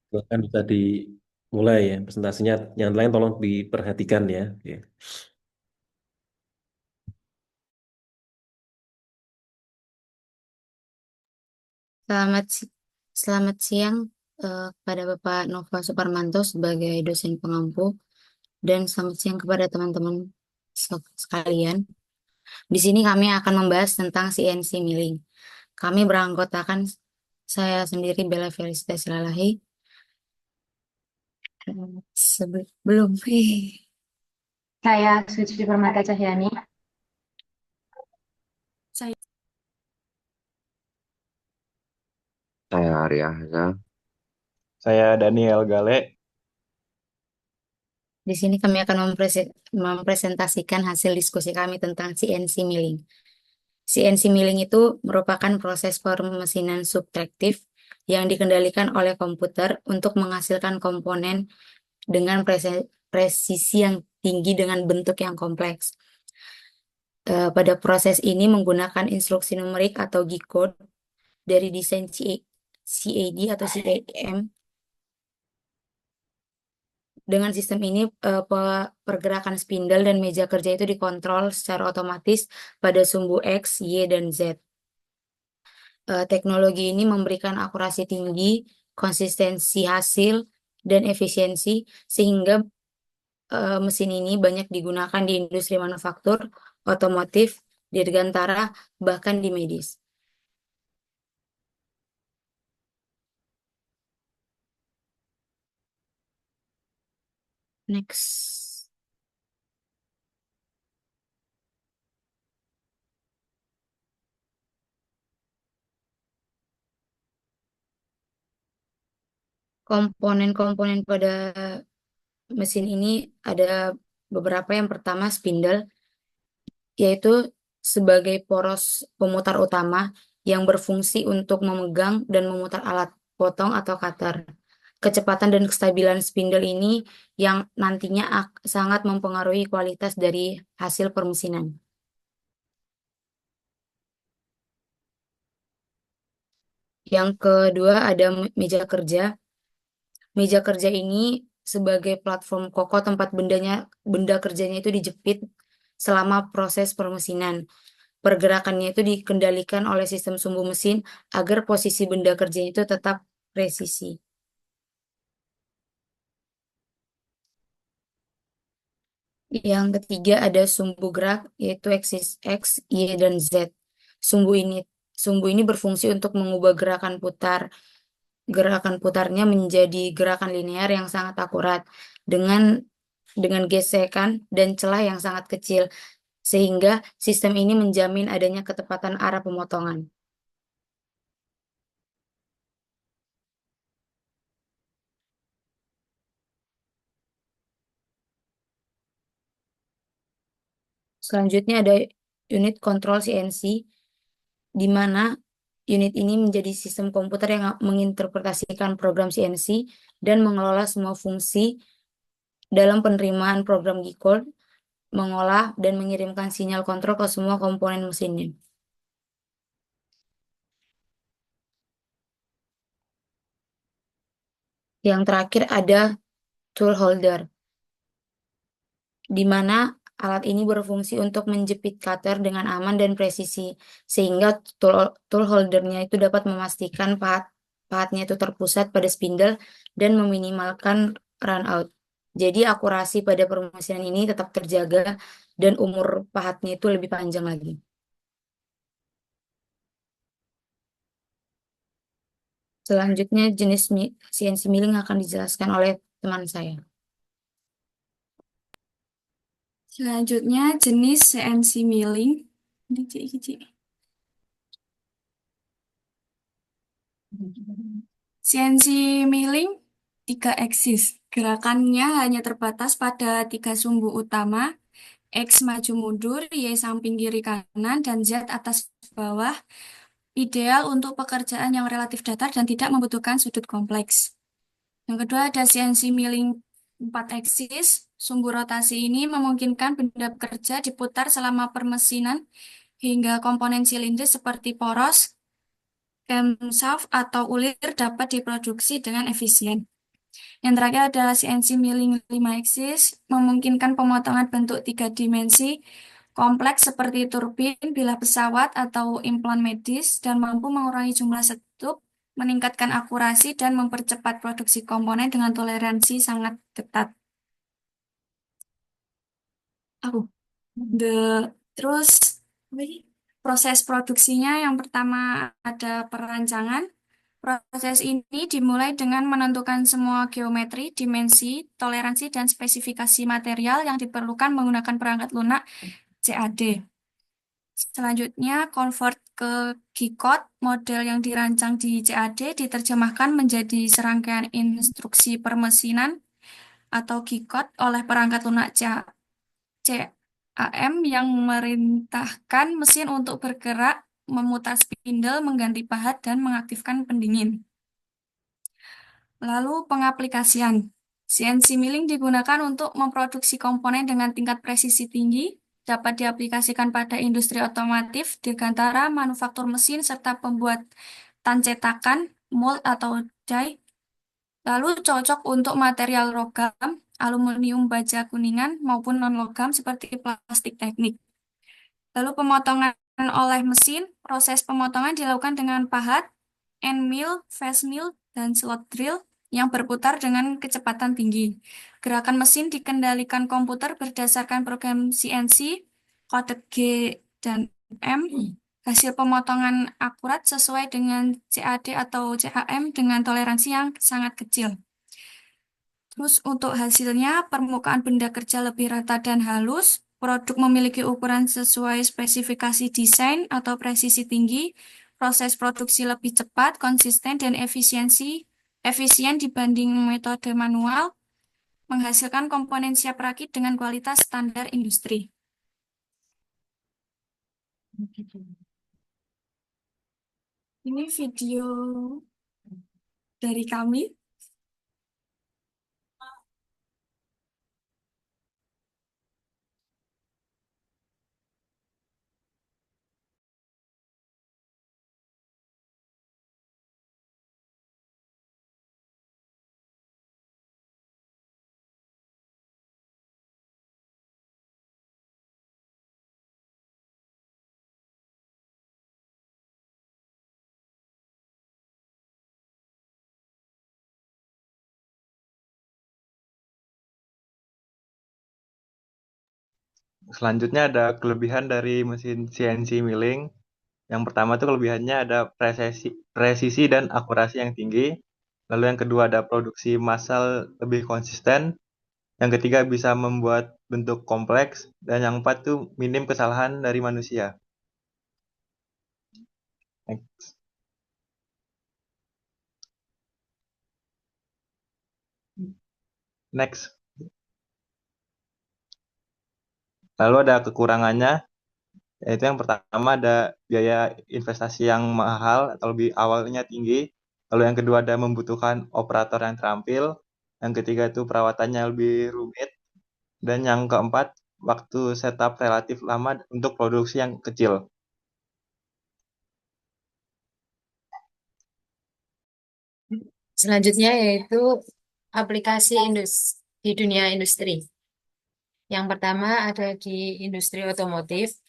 Silakan bisa dimulai ya presentasinya. Yang lain tolong diperhatikan ya. Oke. Selamat, selamat siang kepada Bapak Nova Suparmanto sebagai dosen pengampu dan selamat siang kepada teman-teman sekalian. Di sini kami akan membahas tentang CNC milling. Kami beranggotakan saya sendiri Bella Felicita Silalahi. Sebelum Saya Suci Permata Cahyani. saya Saya Arya Hamza. Saya Daniel Gale. di sini kami akan mempresentasikan hasil diskusi kami tentang CNC milling. CNC milling itu merupakan proses pemesinan subtraktif yang dikendalikan oleh komputer untuk menghasilkan komponen dengan presisi yang tinggi dengan bentuk yang kompleks. Pada proses ini menggunakan instruksi numerik atau G-code dari desain CAD atau CAM. Dengan sistem ini, pergerakan spindle dan meja kerja itu dikontrol secara otomatis pada sumbu X, Y, dan Z. Teknologi ini memberikan akurasi tinggi, konsistensi hasil, dan efisiensi, sehingga mesin ini banyak digunakan di industri manufaktur, otomotif, dirgantara, bahkan di medis. Next. Komponen-komponen pada mesin ini ada beberapa. Yang pertama spindle, yaitu sebagai poros pemutar utama yang berfungsi untuk memegang dan memutar alat potong atau cutter. Kecepatan dan kestabilan spindle ini yang nantinya sangat mempengaruhi kualitas dari hasil permesinan. Yang kedua ada meja kerja. Meja kerja ini sebagai platform kokoh tempat benda kerjanya itu dijepit selama proses permesinan. Pergerakannya itu dikendalikan oleh sistem sumbu mesin agar posisi benda kerjanya itu tetap presisi. Yang ketiga ada sumbu gerak, yaitu aksis X, Y, dan Z. Sumbu ini sumbu ini berfungsi untuk mengubah gerakan putarnya menjadi gerakan linear yang sangat akurat dengan gesekan dan celah yang sangat kecil, sehingga sistem ini menjamin adanya ketepatan arah pemotongan. Selanjutnya ada unit kontrol CNC, di mana unit ini menjadi sistem komputer yang menginterpretasikan program CNC dan mengelola semua fungsi dalam penerimaan program G-code, mengolah dan mengirimkan sinyal kontrol ke semua komponen mesinnya. Yang terakhir ada tool holder, di mana alat ini berfungsi untuk menjepit cutter dengan aman dan presisi, sehingga tool holdernya itu dapat memastikan pahatnya itu terpusat pada spindle dan meminimalkan run out. Jadi akurasi pada permesinan ini tetap terjaga dan umur pahatnya itu lebih panjang lagi. Selanjutnya jenis CNC milling akan dijelaskan oleh teman saya. Selanjutnya jenis CNC milling. Ini, Cik, iki, Cik. CNC milling 3 aksis. Gerakannya hanya terbatas pada 3 sumbu utama, X maju mundur, Y samping kiri kanan, dan Z atas bawah. Ideal untuk pekerjaan yang relatif datar dan tidak membutuhkan sudut kompleks. Yang kedua ada CNC milling 4 aksis. Sumbu rotasi ini memungkinkan benda bekerja diputar selama permesinan hingga komponen silinder seperti poros, camshaft, atau ulir dapat diproduksi dengan efisien. Yang terakhir adalah CNC milling 5 axis, memungkinkan pemotongan bentuk 3 dimensi kompleks seperti turbin, bilah pesawat, atau implan medis, dan mampu mengurangi jumlah stuck, meningkatkan akurasi, dan mempercepat produksi komponen dengan toleransi sangat ketat. Aku. The Terus apa ini? Proses produksinya yang pertama ada perancangan. Proses ini dimulai dengan menentukan semua geometri, dimensi, toleransi, dan spesifikasi material yang diperlukan menggunakan perangkat lunak CAD. Selanjutnya, convert ke G-code, model yang dirancang di CAD diterjemahkan menjadi serangkaian instruksi permesinan atau G-code oleh perangkat lunak CAM yang merintahkan mesin untuk bergerak, memutar spindle, mengganti pahat, dan mengaktifkan pendingin. Lalu pengaplikasian. CNC milling digunakan untuk memproduksi komponen dengan tingkat presisi tinggi, dapat diaplikasikan pada industri otomotif, dirgantara, manufaktur mesin, serta pembuatan cetakan, mold atau die. Lalu cocok untuk material logam, aluminium baja kuningan, maupun non-logam seperti plastik teknik. Lalu pemotongan oleh mesin, proses pemotongan dilakukan dengan pahat, end mill, fast mill, dan slot drill yang berputar dengan kecepatan tinggi. Gerakan mesin dikendalikan komputer berdasarkan program CNC, kode G dan M. Hasil pemotongan akurat sesuai dengan CAD atau CAM dengan toleransi yang sangat kecil. Terus untuk hasilnya, permukaan benda kerja lebih rata dan halus, produk memiliki ukuran sesuai spesifikasi desain atau presisi tinggi, proses produksi lebih cepat, konsisten, dan efisien dibanding metode manual, menghasilkan komponen siap rakit dengan kualitas standar industri. Ini video dari kami. Selanjutnya ada kelebihan dari mesin CNC milling. Yang pertama tuh kelebihannya ada presisi dan akurasi yang tinggi. Lalu yang kedua ada produksi massal lebih konsisten. Yang ketiga bisa membuat bentuk kompleks. Dan yang empat tuh minim kesalahan dari manusia. Next. Next. Lalu ada kekurangannya, yaitu yang pertama ada biaya investasi yang mahal atau lebih awalnya tinggi. Lalu yang kedua ada membutuhkan operator yang terampil. Yang ketiga itu perawatannya lebih rumit. Dan yang keempat, waktu setup relatif lama untuk produksi yang kecil. Selanjutnya yaitu aplikasi di dunia industri. Yang pertama ada di industri otomotif.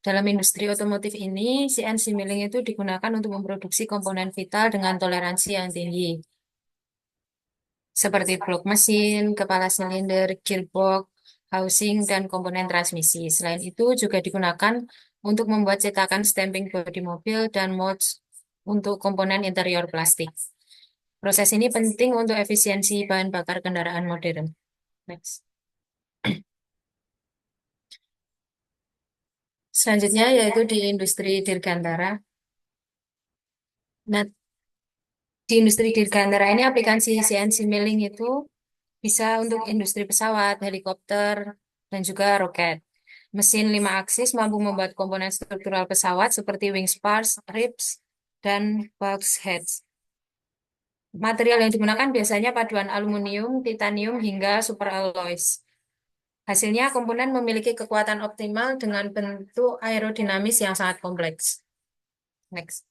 Dalam industri otomotif ini, CNC milling itu digunakan untuk memproduksi komponen vital dengan toleransi yang tinggi, seperti blok mesin, kepala silinder, gearbox, housing, dan komponen transmisi. Selain itu juga digunakan untuk membuat cetakan stamping bodi mobil dan molds untuk komponen interior plastik. Proses ini penting untuk efisiensi bahan bakar kendaraan modern. Next. Selanjutnya yaitu di industri dirgantara. Nah, di industri dirgantara ini aplikasi CNC milling itu bisa untuk industri pesawat, helikopter, dan juga roket. Mesin 5 aksis mampu membuat komponen struktural pesawat seperti wing spars, ribs, dan bulkheads. Material yang digunakan biasanya paduan aluminium, titanium, hingga superalloys. Hasilnya, komponen memiliki kekuatan optimal dengan bentuk aerodinamis yang sangat kompleks. Next.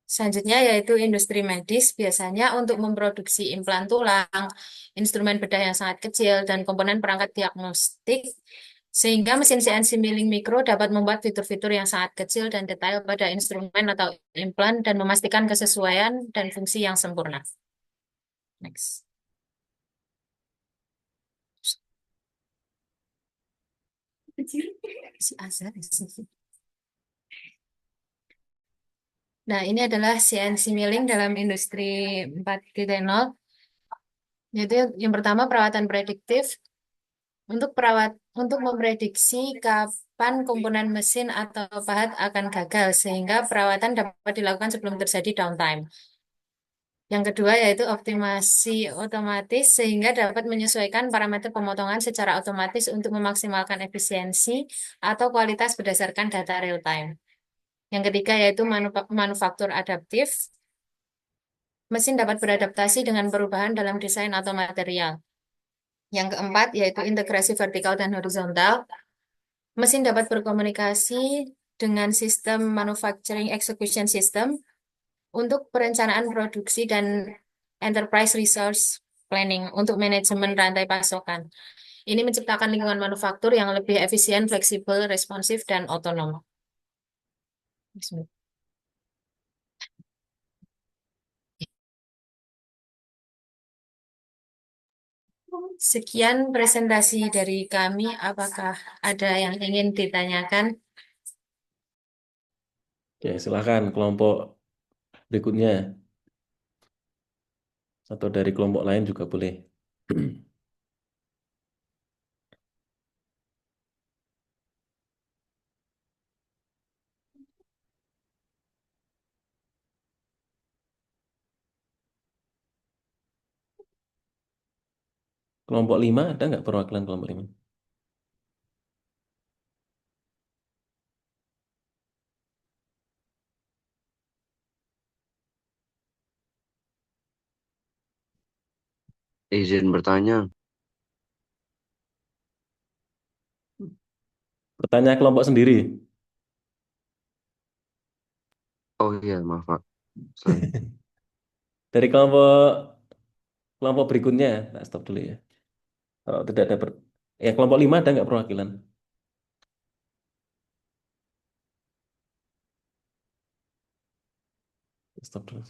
Selanjutnya yaitu industri medis, biasanya untuk memproduksi implan tulang, instrumen bedah yang sangat kecil, dan komponen perangkat diagnostik, sehingga mesin CNC milling mikro dapat membuat fitur-fitur yang sangat kecil dan detail pada instrumen atau implan dan memastikan kesesuaian dan fungsi yang sempurna. Next. Si Azhar, Nah, ini adalah CNC milling dalam industri 4.0. Yaitu yang pertama perawatan prediktif. Untuk memprediksi kapan komponen mesin atau pahat akan gagal sehingga perawatan dapat dilakukan sebelum terjadi downtime. Yang kedua yaitu optimasi otomatis sehingga dapat menyesuaikan parameter pemotongan secara otomatis untuk memaksimalkan efisiensi atau kualitas berdasarkan data real time. Yang ketiga yaitu manufaktur adaptif. Mesin dapat beradaptasi dengan perubahan dalam desain atau material. Yang keempat yaitu integrasi vertikal dan horizontal. Mesin dapat berkomunikasi dengan sistem manufacturing execution system untuk perencanaan produksi dan enterprise resource planning untuk manajemen rantai pasokan. Ini menciptakan lingkungan manufaktur yang lebih efisien, fleksibel, responsif, dan otonom. Sekian presentasi dari kami. Apakah ada yang ingin ditanyakan? Oke, silakan kelompok berikutnya. Atau dari kelompok lain juga boleh. Kelompok 5 ada nggak perwakilan kelompok 5? Izin bertanya. Bertanya kelompok sendiri. Oh iya, maaf Pak. Sorry. Dari kelompok berikutnya, nah, stop dulu ya. Kalau tidak ada ya kelompok 5 ada nggak perwakilan? Stop dulu.